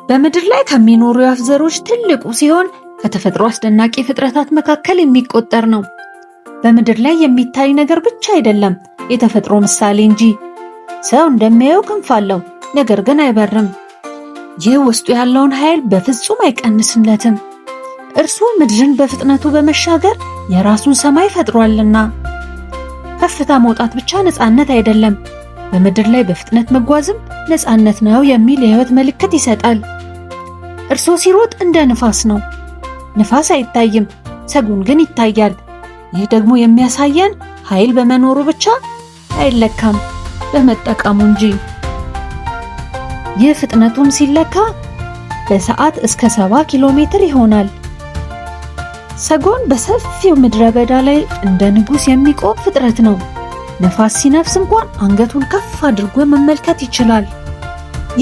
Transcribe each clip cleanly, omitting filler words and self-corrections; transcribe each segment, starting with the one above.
በምድር ላይ ከሚኖሩ የወፍ ዘሮች ትልቁ ሲሆን ከተፈጥሮ አስደናቂ ፍጥረታት መካከል የሚቆጠር ነው። በምድር ላይ የሚታይ ነገር ብቻ አይደለም፣ የተፈጥሮ ምሳሌ እንጂ። ሰው እንደሚያየው ክንፍ አለው፣ ነገር ግን አይበርም። ይህ ውስጡ ያለውን ኃይል በፍጹም አይቀንስለትም። እርሱ ምድርን በፍጥነቱ በመሻገር የራሱን ሰማይ ፈጥሯልና። ከፍታ መውጣት ብቻ ነፃነት አይደለም፣ በምድር ላይ በፍጥነት መጓዝም ነፃነት ነው የሚል የህይወት ምልክት ይሰጣል። እርሱ ሲሮጥ እንደ ንፋስ ነው። ንፋስ አይታይም፣ ሰጎን ግን ይታያል። ይህ ደግሞ የሚያሳየን ኃይል በመኖሩ ብቻ አይለካም፣ በመጠቀሙ እንጂ። ይህ ፍጥነቱም ሲለካ በሰዓት እስከ 70 ኪሎ ሜትር ይሆናል። ሰጎን በሰፊው ምድረ በዳ ላይ እንደ ንጉሥ የሚቆም ፍጥረት ነው። ነፋስ ሲነፍስ እንኳን አንገቱን ከፍ አድርጎ መመልከት ይችላል።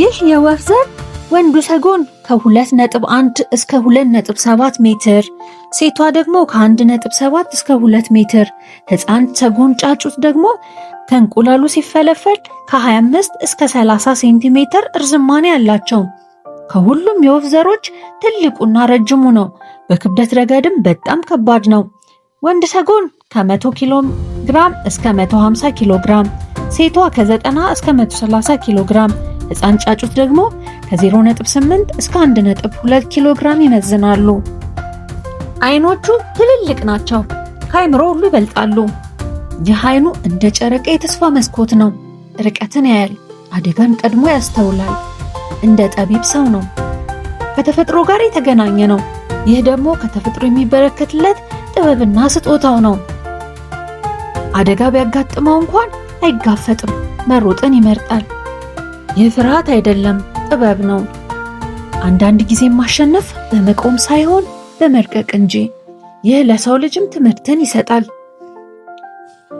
ይህ የወፍ ዘር ወንዱ ሰጎን ከ2.1 እስከ 2.7 ሜትር፣ ሴቷ ደግሞ ከ1.7 እስከ 2 ሜትር፣ ሕፃን ሰጎን ጫጩት ደግሞ ከእንቁላሉ ሲፈለፈል ከ25 እስከ 30 ሴንቲሜትር እርዝማኔ አላቸው። ከሁሉም የወፍ ዘሮች ትልቁና ረጅሙ ነው። በክብደት ረገድም በጣም ከባድ ነው። ወንድ ሰጎን ከ100 ኪሎ ግራም እስከ 150 ኪሎ ግራም፣ ሴቷ ከ90 እስከ 130 ኪሎ ግራም፣ ሕፃን ጫጩት ደግሞ ከ0.8 እስከ 1.2 ኪሎ ግራም ይመዝናሉ። አይኖቹ ትልልቅ ናቸው፣ ከአይምሮ ሁሉ ይበልጣሉ። ይህ አይኑ እንደ ጨረቃ የተስፋ መስኮት ነው። ርቀትን ያያል፣ አደጋን ቀድሞ ያስተውላል። እንደ ጠቢብ ሰው ነው። ከተፈጥሮ ጋር የተገናኘ ነው። ይህ ደግሞ ከተፈጥሮ የሚበረከትለት ጥበብና ስጦታው ነው። አደጋ ቢያጋጥመው እንኳን አይጋፈጥም፣ መሮጥን ይመርጣል። ይህ ፍርሃት አይደለም፣ ጥበብ ነው። አንዳንድ ጊዜ ማሸነፍ በመቆም ሳይሆን በመርቀቅ እንጂ። ይህ ለሰው ልጅም ትምህርትን ይሰጣል።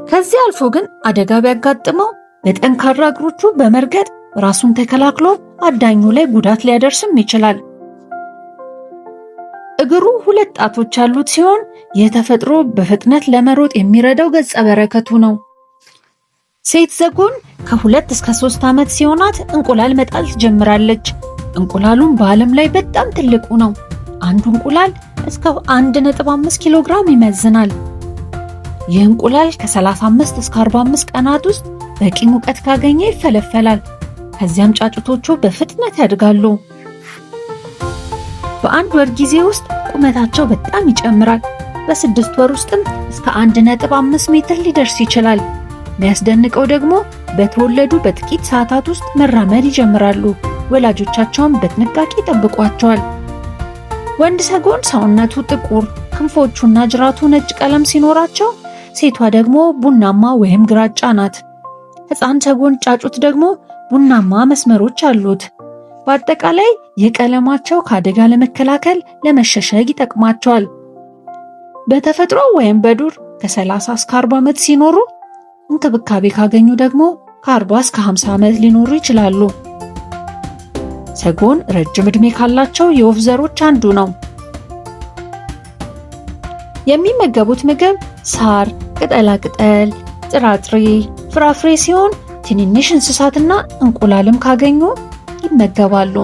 ከዚህ አልፎ ግን አደጋ ቢያጋጥመው በጠንካራ እግሮቹ በመርገጥ ራሱን ተከላክሎ አዳኙ ላይ ጉዳት ሊያደርስም ይችላል። እግሩ 2 ጣቶች ያሉት ሲሆን ይህ ተፈጥሮ በፍጥነት ለመሮጥ የሚረዳው ገጸ በረከቱ ነው። ሴት ሰጎን ከ2 እስከ 3 ዓመት ሲሆናት እንቁላል መጣል ትጀምራለች። እንቁላሉም በዓለም ላይ በጣም ትልቁ ነው። አንዱ እንቁላል እስከ 1.5 ኪሎ ግራም ይመዝናል። ይህ እንቁላል ከ35 እስከ 45 ቀናት ውስጥ በቂ ሙቀት ካገኘ ይፈለፈላል። ከዚያም ጫጩቶቹ በፍጥነት ያድጋሉ። በአንድ ወር ጊዜ ውስጥ ቁመታቸው በጣም ይጨምራል። በ6 ወር ውስጥም እስከ 1.5 ሜትር ሊደርስ ይችላል። የሚያስደንቀው ደግሞ በተወለዱ በጥቂት ሰዓታት ውስጥ መራመድ ይጀምራሉ። ወላጆቻቸውን በጥንቃቄ ይጠብቋቸዋል። ወንድ ሰጎን ሰውነቱ ጥቁር፣ ክንፎቹና ጅራቱ ነጭ ቀለም ሲኖራቸው፣ ሴቷ ደግሞ ቡናማ ወይም ግራጫ ናት። ሕፃን ሰጎን ጫጩት ደግሞ ቡናማ መስመሮች አሉት። በአጠቃላይ የቀለማቸው ከአደጋ ለመከላከል ለመሸሸግ ይጠቅማቸዋል። በተፈጥሮ ወይም በዱር ከ30 እስከ 40 ዓመት ሲኖሩ፣ እንክብካቤ ካገኙ ደግሞ ከ40 እስከ 50 ዓመት ሊኖሩ ይችላሉ። ሰጎን ረጅም ዕድሜ ካላቸው የወፍ ዘሮች አንዱ ነው። የሚመገቡት ምግብ ሳር፣ ቅጠላቅጠል፣ ጥራጥሬ፣ ፍራፍሬ ሲሆን ትንንሽ እንስሳትና እንቁላልም ካገኙ ይመገባሉ።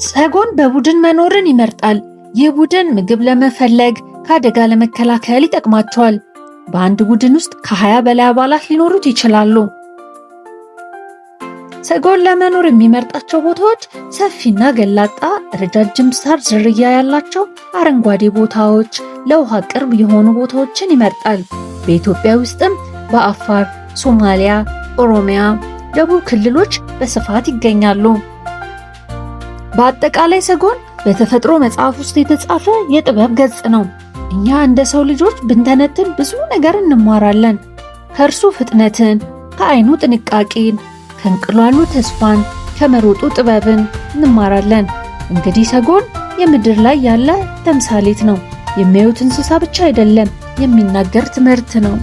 ሰጎን በቡድን መኖርን ይመርጣል። ይህ ቡድን ምግብ ለመፈለግ ከአደጋ ለመከላከል ይጠቅማቸዋል። በአንድ ቡድን ውስጥ ከ20 በላይ አባላት ሊኖሩት ይችላሉ። ሰጎን ለመኖር የሚመርጣቸው ቦታዎች ሰፊና ገላጣ፣ ረጃጅም ሳር ዝርያ ያላቸው አረንጓዴ ቦታዎች፣ ለውሃ ቅርብ የሆኑ ቦታዎችን ይመርጣል። በኢትዮጵያ ውስጥም በአፋር፣ ሶማሊያ፣ ኦሮሚያ፣ ደቡብ ክልሎች በስፋት ይገኛሉ። በአጠቃላይ ሰጎን በተፈጥሮ መጽሐፍ ውስጥ የተጻፈ የጥበብ ገጽ ነው። እኛ እንደ ሰው ልጆች ብንተነትን ብዙ ነገር እንማራለን። ከእርሱ ፍጥነትን፣ ከአይኑ ጥንቃቄን፣ ከእንቁላሉ ተስፋን፣ ከመሮጡ ጥበብን እንማራለን። እንግዲህ ሰጎን የምድር ላይ ያለ ተምሳሌት ነው። የሚያዩት እንስሳ ብቻ አይደለም፣ የሚናገር ትምህርት ነው።